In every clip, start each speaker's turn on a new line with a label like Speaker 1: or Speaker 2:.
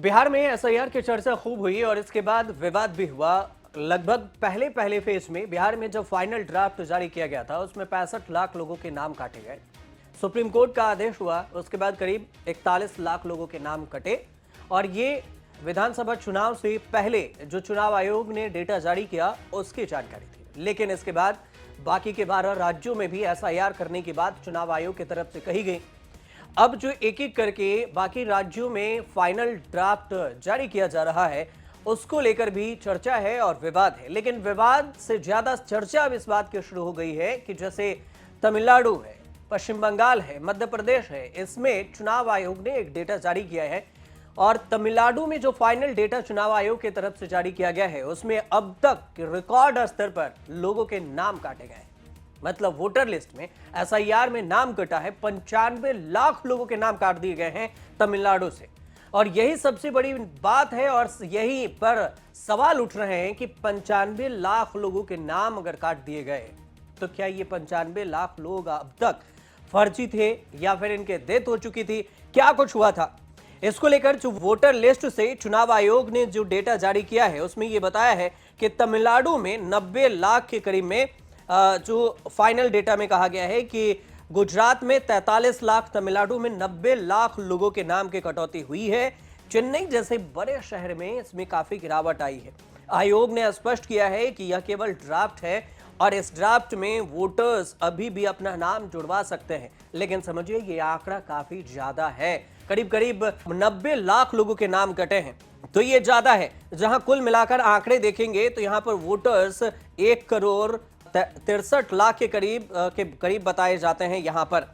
Speaker 1: बिहार में एसआईआर की चर्चा खूब हुई और इसके बाद विवाद भी हुआ। लगभग पहले फेज में बिहार में जब फाइनल ड्राफ्ट जारी किया गया था उसमें 65 लाख लोगों के नाम काटे गए। सुप्रीम कोर्ट का आदेश हुआ, उसके बाद करीब 41 लाख लोगों के नाम कटे और ये विधानसभा चुनाव से पहले जो चुनाव आयोग ने डेटा जारी किया उसकी जानकारी थी। लेकिन इसके बाद बाकी के 12 राज्यों में भी एसआईआर करने की बात चुनाव आयोग की तरफ से कही गई। अब जो एक एक करके बाकी राज्यों में फाइनल ड्राफ्ट जारी किया जा रहा है उसको लेकर भी चर्चा है और विवाद है। लेकिन विवाद से ज्यादा चर्चा अब इस बात की शुरू हो गई है कि जैसे तमिलनाडु है, पश्चिम बंगाल है, मध्य प्रदेश है, इसमें चुनाव आयोग ने एक डेटा जारी किया है और तमिलनाडु में जो फाइनल डेटा चुनाव आयोग की तरफ से जारी किया गया है उसमें अब तक रिकॉर्ड स्तर पर लोगों के नाम काटे गए हैं। मतलब वोटर लिस्ट में एसआईआर में नाम कटा है, 95 लाख लोगों के नाम काट दिए गए हैं तमिलनाडु से। और यही सबसे बड़ी बात है और यही पर सवाल उठ रहे हैं कि 95 लाख लोगों के नाम अगर काट दिए गए तो क्या ये 95 लाख लोग अब तक फर्जी थे या फिर इनके डेथ हो चुकी थी, क्या कुछ हुआ था? इसको लेकर जो वोटर लिस्ट से चुनाव आयोग ने जो डेटा जारी किया है उसमें यह बताया है कि तमिलनाडु में 90 लाख के करीब में जो फाइनल डेटा में कहा गया है कि गुजरात में 43 लाख, तमिलनाडु में 90 लाख लोगों के नाम की कटौती हुई है। चेन्नई जैसे बड़े शहर में इसमें काफी गिरावट आई है। आयोग ने स्पष्ट किया है कि यह केवल ड्राफ्ट है और इस ड्राफ्ट में वोटर्स अभी भी अपना नाम जुड़वा सकते हैं। लेकिन समझिए ये आंकड़ा काफी ज्यादा है, करीब करीब 90 लाख लोगों के नाम कटे हैं तो ये ज्यादा है। जहां कुल मिलाकर आंकड़े देखेंगे तो यहां पर वोटर्स 1 करोड़ 63 लाख के करीब बताए जाते हैं यहां पर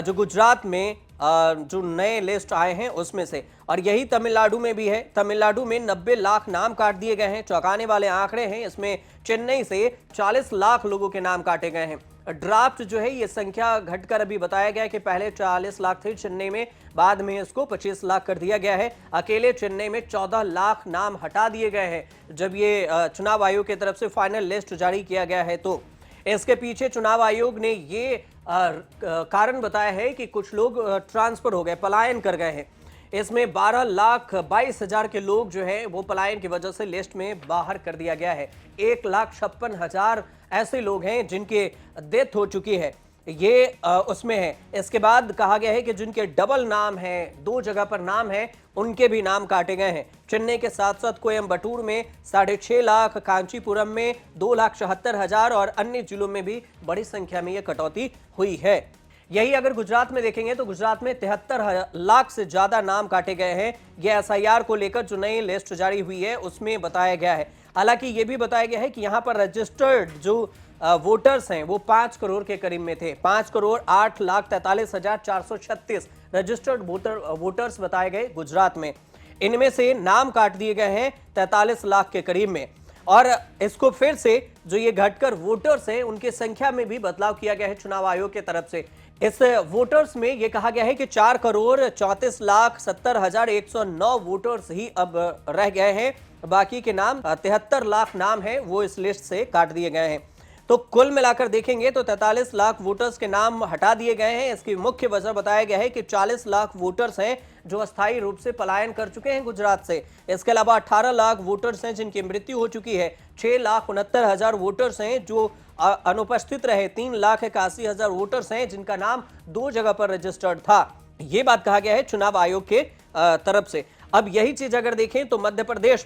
Speaker 1: जो गुजरात में जो नए लिस्ट आए हैं उसमें से। और यही तमिलनाडु में भी है। तमिलनाडु में 90 लाख नाम काट दिए गए हैं। चौंकाने वाले आंकड़े हैं। इसमें चेन्नई से 40 लाख लोगों के नाम काटे गए हैं। ड्राफ्ट जो है ये संख्या घटकर अभी बताया गया कि पहले 40 लाख थे चेन्नई में, बाद में इसको 25 लाख कर दिया गया है। अकेले चेन्नई में 14 लाख नाम हटा दिए गए हैं जब ये चुनाव आयोग की तरफ से फाइनल लिस्ट जारी किया गया है। तो इसके पीछे चुनाव आयोग ने ये कारण बताया है कि कुछ लोग ट्रांसफर हो गए, पलायन कर गए हैं। इसमें 12 लाख 22 हजार के लोग जो है वो पलायन की वजह से लिस्ट में बाहर कर दिया गया है। 1,56,000 ऐसे लोग हैं जिनके डेथ हो चुकी है, ये उसमें है। इसके बाद कहा गया है कि जिनके डबल नाम है, 2 जगह पर नाम है, उनके भी नाम काटे गए हैं। चेन्नई के साथ साथ कोयम्बटूर में 6.5 लाख, कांचीपुरम में 2,76,000 और अन्य जिलों में भी बड़ी संख्या में यह कटौती हुई है। यही अगर गुजरात में देखेंगे तो गुजरात में 73 लाख से ज्यादा नाम काटे गए हैं। यह एसआईआर को लेकर जो नई लिस्ट जारी हुई है उसमें बताया गया है। हालांकि यह भी बताया गया है कि यहां पर रजिस्टर्ड जो वोटर्स हैं वो 5 करोड़ के करीब में थे। 5 करोड़ 8,43,436 रजिस्टर्ड वोटर्स बताए गए गुजरात में। इनमें से नाम काट दिए गए हैं 43 लाख के करीब में। और इसको फिर से जो ये घटकर वोटर्स हैं उनकी संख्या में भी बदलाव किया गया है चुनाव आयोग की तरफ से। इस वोटर्स में यह कहा गया है कि 4 करोड़ 34,70,109 वोटर्स ही अब रह गए हैं। बाकी के नाम 73 लाख नाम है वो इस लिस्ट से काट दिए गए हैं। तो कुल मिलाकर देखेंगे तो 43 लाख वोटर्स के नाम हटा दिए गए हैं। इसकी मुख्य वजह बताया गया है कि 40 लाख वोटर्स हैं जो अस्थायी रूप से पलायन कर चुके हैं गुजरात से। इसके अलावा 18 लाख वोटर्स हैं जिनकी मृत्यु हो चुकी है। 6,69,000 वोटर्स हैं जो अनुपस्थित रहे। 3,81,000 वोटर्स हैं जिनका नाम 2 जगह पर रजिस्टर्ड था। ये बात कहा गया है चुनाव आयोग के तरफ से। अब यही चीज अगर देखें तो मध्य प्रदेश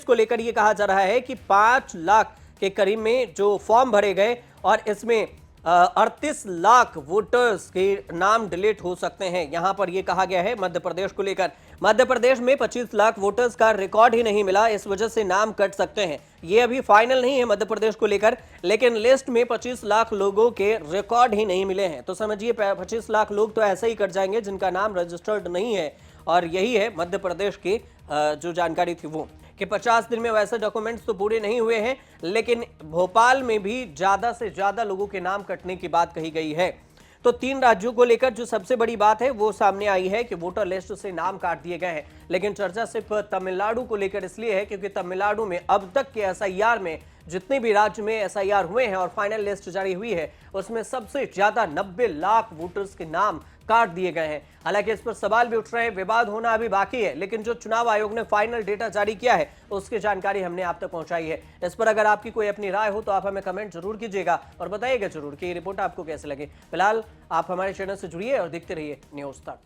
Speaker 1: को लेकर यह कहा जा रहा है कि 5 लाख के करीब में जो फॉर्म भरे गए और इसमें 38 लाख वोटर्स के नाम डिलीट हो सकते हैं। यहां पर यह कहा गया है मध्य प्रदेश को लेकर। मध्य प्रदेश में 25 लाख वोटर्स का रिकॉर्ड ही नहीं मिला, इस वजह से नाम कट सकते हैं। यह अभी फाइनल नहीं है मध्य प्रदेश को लेकर, लेकिन लिस्ट में 25 लाख लोगों के रिकॉर्ड ही नहीं मिले हैं। तो समझिए 25 लाख लोग तो ऐसे ही कट जाएंगे जिनका नाम रजिस्टर्ड नहीं है। और यही है मध्य प्रदेश की जो जानकारी थी वो कि 50 दिन में वैसे डॉक्यूमेंट्स तो पूरे नहीं हुए हैं, लेकिन भोपाल में भी ज्यादा से ज्यादा लोगों के नाम कटने की बात कही गई है। तो 3 राज्यों को लेकर जो सबसे बड़ी बात है वो सामने आई है कि वोटर लिस्ट से नाम काट दिए गए हैं। लेकिन चर्चा सिर्फ तमिलनाडु को लेकर इसलिए है क्योंकि तमिलनाडु में अब तक के एसआईआर में जितने भी राज्य में एसआईआर हुए हैं और फाइनल लिस्ट जारी हुई है उसमें सबसे ज्यादा 90 लाख वोटर्स के नाम काट दिए गए हैं। हालांकि इस पर सवाल भी उठ रहे हैं, विवाद होना अभी बाकी है, लेकिन जो चुनाव आयोग ने फाइनल डेटा जारी किया है उसकी जानकारी हमने आप तक पहुंचाई है। इस पर अगर आपकी कोई अपनी राय हो तो आप हमें कमेंट जरूर कीजिएगा और बताइएगा जरूर कि ये रिपोर्ट आपको कैसे लगे। फिलहाल आप हमारे चैनल से जुड़िए और देखते रहिए न्यूज़ तक।